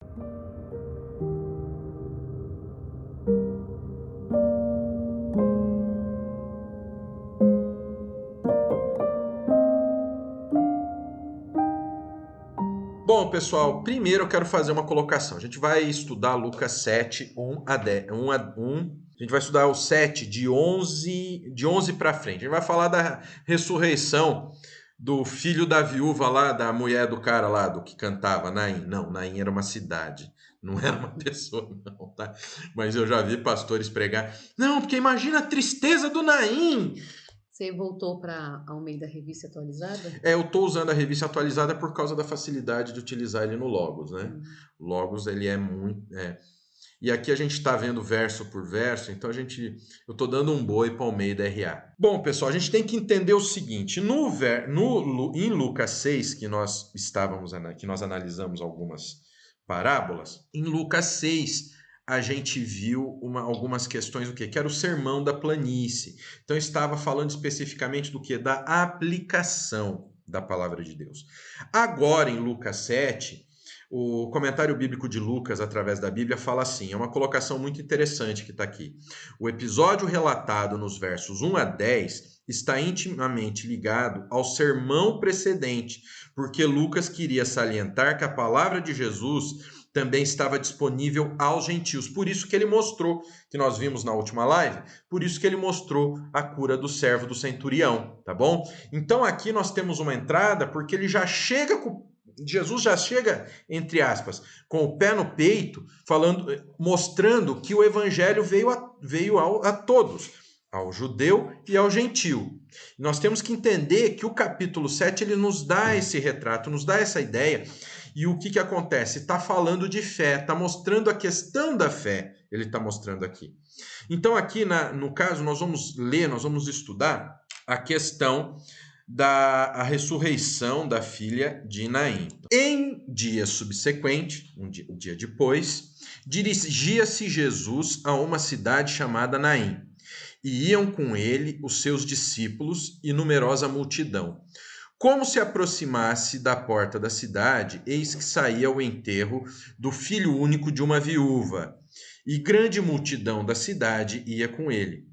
Bom, pessoal, primeiro eu quero fazer uma colocação. A gente vai estudar Lucas 7, 1 a 10, 1 a 1. A gente vai estudar o 7 de 11 para frente. A gente vai falar da ressurreição do filho da viúva lá, da mulher do cara lá, do que cantava, Naim. Não, Naim era uma cidade, não era uma pessoa, não, tá? Mas eu já vi pastores pregar. Não, porque imagina a tristeza do Naim. Você voltou para Almeida Revista Atualizada? Eu estou usando a revista atualizada por causa da facilidade de utilizar ele no Logos, né? O Logos, ele é muito... E aqui a gente está vendo verso por verso, então eu estou dando um boi para Almeida RA. Bom, pessoal, a gente tem que entender o seguinte, em Lucas 6, que nós analisamos algumas parábolas, em Lucas 6 a gente viu algumas questões, o quê? Que era o sermão da planície. Então estava falando especificamente do quê? Da aplicação da palavra de Deus. Agora, em Lucas 7, o comentário bíblico de Lucas, através da Bíblia, fala assim, é uma colocação muito interessante que está aqui. O episódio relatado nos versos 1 a 10 está intimamente ligado ao sermão precedente, porque Lucas queria salientar que a palavra de Jesus também estava disponível aos gentios. Por isso que ele mostrou, que nós vimos na última live, por isso que ele mostrou a cura do servo do centurião, tá bom? Então aqui nós temos uma entrada, porque ele já chega com... Jesus já chega, entre aspas, com o pé no peito, mostrando que o evangelho veio a todos, ao judeu e ao gentio. Nós temos que entender que o capítulo 7 ele nos dá esse retrato, nos dá essa ideia. E o que acontece? Está falando de fé, está mostrando a questão da fé, ele está mostrando aqui. Então aqui, no caso, nós vamos estudar a questão da ressurreição da filha de Naim. Em dia subsequente, um dia depois, dirigia-se Jesus a uma cidade chamada Naim, e iam com ele os seus discípulos e numerosa multidão. Como se aproximasse da porta da cidade, eis que saía o enterro do filho único de uma viúva, e grande multidão da cidade ia com ele.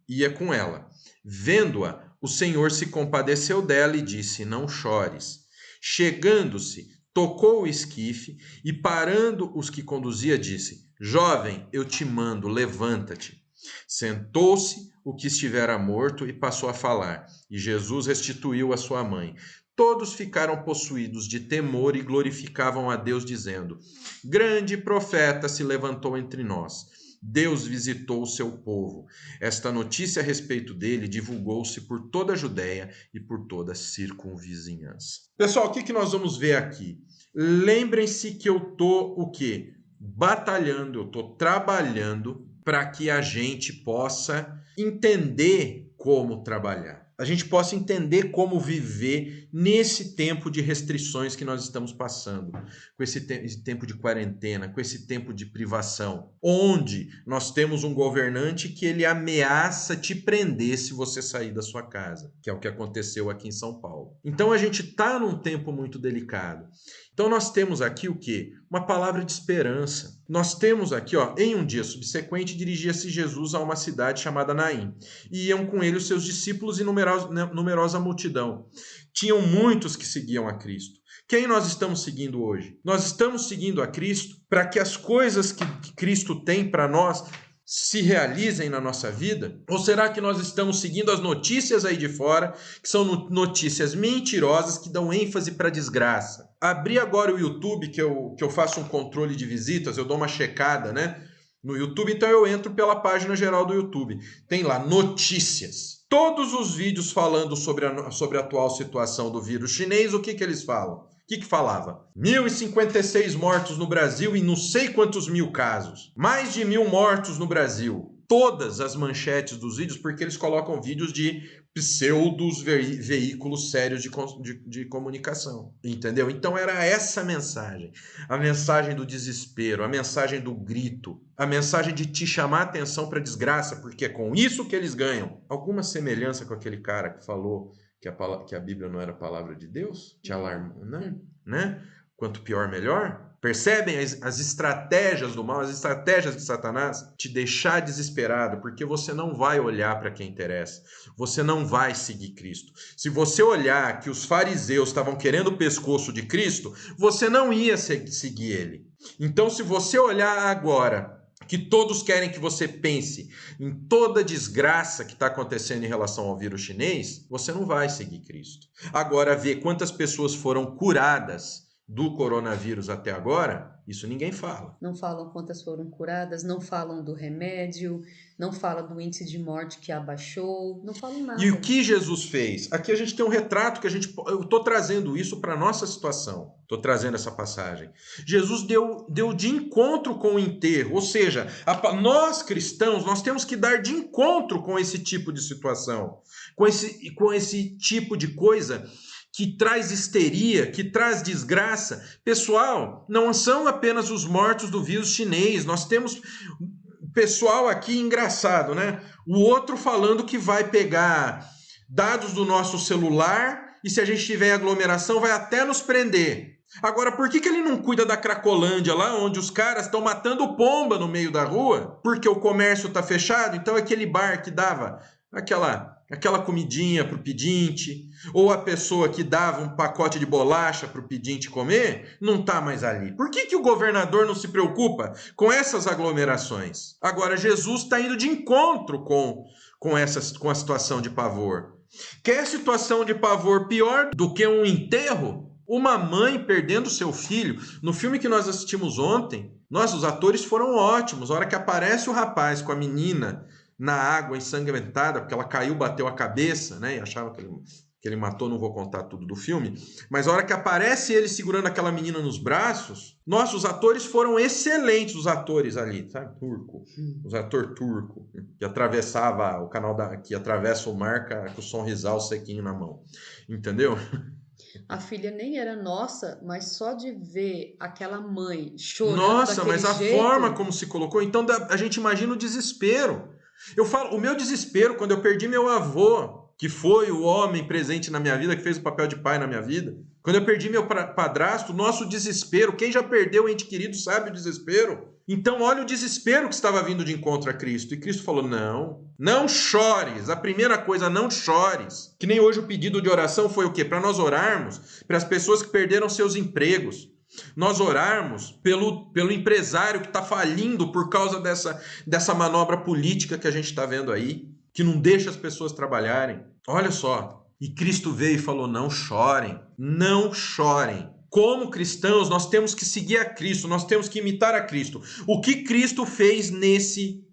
Ia com ela. Vendo-a, o Senhor se compadeceu dela e disse: não chores. Chegando-se, tocou o esquife e, parando os que conduzia, disse: jovem, eu te mando, levanta-te. Sentou-se o que estivera morto e passou a falar, e Jesus restituiu a sua mãe. Todos ficaram possuídos de temor e glorificavam a Deus, dizendo: grande profeta se levantou entre nós. Deus visitou o seu povo. Esta notícia a respeito dele divulgou-se por toda a Judéia e por toda a circunvizinhança. Pessoal, o que nós vamos ver aqui? Lembrem-se que eu estou o quê? Batalhando, eu estou trabalhando para que a gente possa entender como trabalhar. A gente possa entender como viver nesse tempo de restrições que nós estamos passando, com esse tempo de quarentena, com esse tempo de privação, onde nós temos um governante que ele ameaça te prender se você sair da sua casa, que é o que aconteceu aqui em São Paulo. Então a gente está num tempo muito delicado. Então nós temos aqui o quê? Uma palavra de esperança. Nós temos aqui, em um dia subsequente, dirigia-se Jesus a uma cidade chamada Naim, e iam com ele os seus discípulos e numerosa multidão. Tinham muitos que seguiam a Cristo. Quem nós estamos seguindo hoje? Nós estamos seguindo a Cristo para que as coisas que Cristo tem para nós se realizem na nossa vida? Ou será que nós estamos seguindo as notícias aí de fora, que são notícias mentirosas que dão ênfase para a desgraça? Abri agora o YouTube, que eu faço um controle de visitas, eu dou uma checada, né? No YouTube, então eu entro pela página geral do YouTube. Tem lá notícias. Todos os vídeos falando sobre a atual situação do vírus chinês, o que eles falam? O que falava? 1.056 mortos no Brasil e não sei quantos mil casos. Mais de 1.000 mortos no Brasil. Todas as manchetes dos vídeos, porque eles colocam vídeos de pseudos veículos sérios de comunicação. Entendeu? Então era essa a mensagem. A mensagem do desespero, a mensagem do grito, a mensagem de te chamar a atenção para a desgraça, porque é com isso que eles ganham. Alguma semelhança com aquele cara que falou que a Bíblia não era a palavra de Deus? Te alarmou, né? quanto pior, melhor? Percebem as estratégias do mal, as estratégias de Satanás? Te deixar desesperado, porque você não vai olhar para quem interessa. Você não vai seguir Cristo. Se você olhar que os fariseus estavam querendo o pescoço de Cristo, você não ia seguir ele. Então, se você olhar agora que todos querem que você pense em toda a desgraça que está acontecendo em relação ao vírus chinês, você não vai seguir Cristo. Agora, ver quantas pessoas foram curadas do coronavírus até agora, isso ninguém fala. Não falam quantas foram curadas, não falam do remédio, não falam do índice de morte que abaixou, não falam nada. E o que Jesus fez? Aqui a gente tem um retrato que eu estou trazendo isso para a nossa situação. Estou trazendo essa passagem. Jesus deu de encontro com o enterro, ou seja, nós cristãos, nós temos que dar de encontro com esse tipo de situação, com esse tipo de coisa que traz histeria, que traz desgraça. Pessoal, não são apenas os mortos do vírus chinês, nós temos pessoal aqui engraçado, né? O outro falando que vai pegar dados do nosso celular e se a gente tiver aglomeração vai até nos prender. Agora, por que ele não cuida da Cracolândia, lá onde os caras estão matando pomba no meio da rua? Porque o comércio está fechado? Então aquele bar que dava aquela comidinha para o pedinte, ou a pessoa que dava um pacote de bolacha para o pedinte comer, não está mais ali. Por que o governador não se preocupa com essas aglomerações? Agora, Jesus está indo de encontro com a situação de pavor. Quer situação de pavor pior do que um enterro? Uma mãe perdendo seu filho. No filme que nós assistimos ontem, os atores foram ótimos. A hora que aparece o rapaz com a menina na água ensanguentada, porque ela caiu, bateu a cabeça, né? E achava que ele matou, não vou contar tudo do filme. Mas a hora que aparece ele segurando aquela menina nos braços, os atores foram excelentes, os atores ali, sabe? Turco. Os atores turco, que atravessava o canal que atravessa o mar com o sonrisal sequinho na mão. Entendeu? A filha nem era nossa, mas só de ver aquela mãe chorando Nossa, mas a jeito... forma como se colocou, então a gente imagina o desespero. Eu falo, o meu desespero quando eu perdi meu avô, que foi o homem presente na minha vida, que fez o papel de pai na minha vida. Quando eu perdi meu padrasto, nosso desespero, quem já perdeu um ente querido sabe o desespero. Então olha o desespero que estava vindo de encontro a Cristo. E Cristo falou, não chores. A primeira coisa, não chores. Que nem hoje o pedido de oração foi o quê? Para nós orarmos para as pessoas que perderam seus empregos. Nós orarmos pelo empresário que está falindo por causa dessa manobra política que a gente está vendo aí, que não deixa as pessoas trabalharem. Olha só. E Cristo veio e falou, não chorem, não chorem. Como cristãos, nós temos que seguir a Cristo, nós temos que imitar a Cristo. O que Cristo fez nesse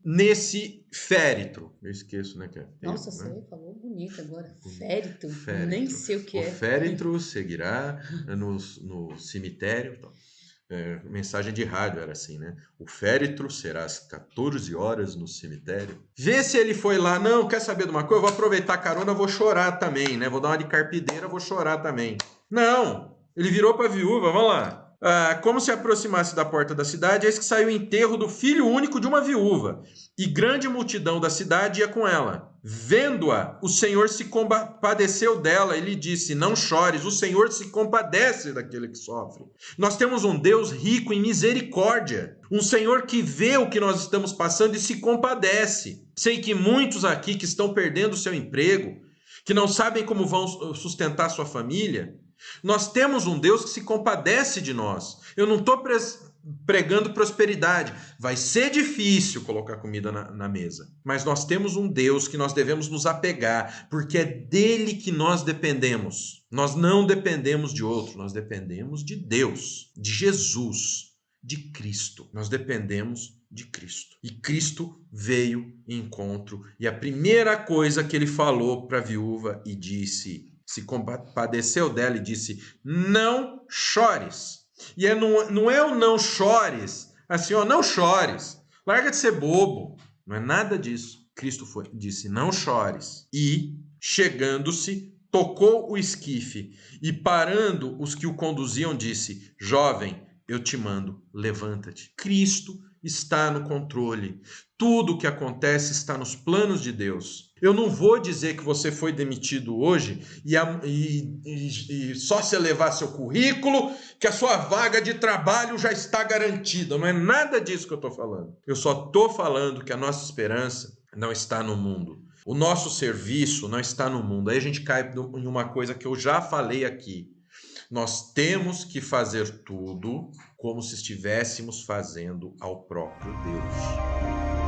féretro? Eu esqueço, né? Nossa, você falou bonito agora. Féretro. Nem sei o que é. O féretro seguirá no cemitério. Mensagem de rádio era assim, né? O féretro será às 14 horas no cemitério. Vê se ele foi lá. Não, quer saber de uma coisa? Eu vou aproveitar a carona, vou chorar também, né? Vou dar uma de carpideira, vou chorar também. Não! Ele virou para a viúva, vamos lá. Como se aproximasse da porta da cidade, eis que saiu o enterro do filho único de uma viúva, e grande multidão da cidade ia com ela. Vendo-a, o Senhor se compadeceu dela e lhe disse, não chores, o Senhor se compadece daquele que sofre. Nós temos um Deus rico em misericórdia, um Senhor que vê o que nós estamos passando e se compadece. Sei que muitos aqui que estão perdendo seu emprego, que não sabem como vão sustentar sua família, nós temos um Deus que se compadece de nós. Eu não estou pregando prosperidade. Vai ser difícil colocar comida na mesa. Mas nós temos um Deus que nós devemos nos apegar, porque é dele que nós dependemos. Nós não dependemos de outro, nós dependemos de Deus, de Jesus, de Cristo. Nós dependemos de Cristo. E Cristo veio em encontro. E a primeira coisa que ele falou para a viúva e disse... se compadeceu dela e disse, não chores. E não é o não chores, assim, não chores, larga de ser bobo. Não é nada disso. Cristo disse, não chores. E, chegando-se, tocou o esquife e, parando os que o conduziam, disse, jovem, eu te mando, levanta-te. Cristo está no controle. Tudo o que acontece está nos planos de Deus. Eu não vou dizer que você foi demitido hoje e só se levar seu currículo, que a sua vaga de trabalho já está garantida. Não é nada disso que eu estou falando. Eu só estou falando que a nossa esperança não está no mundo. O nosso serviço não está no mundo. Aí a gente cai em uma coisa que eu já falei aqui. Nós temos que fazer tudo como se estivéssemos fazendo ao próprio Deus.